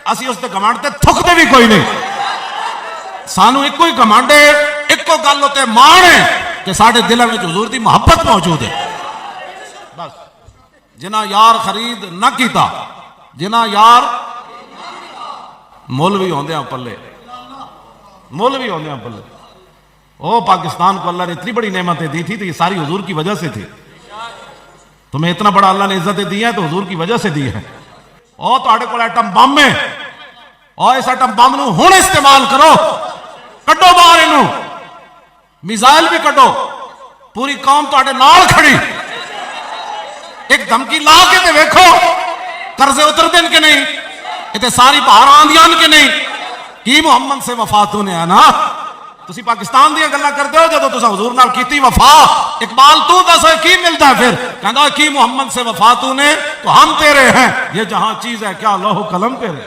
असी उसते घमंड ते थुकते भी कोई नहीं। सानू एको ही घमंड है, एको गल उत्ते माण है कि साडे दिलों में हुजूर की मोहब्बत मौजूद है। बस जिन्ना यार खरीद न किया, जिन्ना यार मुल भी आउंदे पल्ले, मुल भी आउंदे पल्ले। ओ पाकिस्तान को अल्लाह ने इतनी बड़ी नेमतें दी थी तो ये सारी हुजूर की वजह से थी। तुम्हें इतना बड़ा अल्लाह ने इज्जतें दी है तो हुजूर की वजह से दी है। और तुहाडे कोल एटम बम है, और इस एटम बम नूं हुण इस्तेमाल करो, कड्डो बाहर इनू, मिसाइल भी कड्डो, पूरी कौम तुहाडे नाल खड़ी। एक धमकी ला के ते वेखो कर्जे उतरदे ने कि नहीं, इतने सारी बहार आंदियां कि नहीं। की मुहम्मद से वफा तूने है ना, तुसी पाकिस्तान दी गल्लां करदे हो, जदों तुसां हुजूर नाल कीती वफा, इकबाल तू दस की मिलता है फिर? कहंदा की मुहम्मद से वफा तूने तो हम तेरे हैं, ये जहां चीज है क्या लौह कलम तेरे।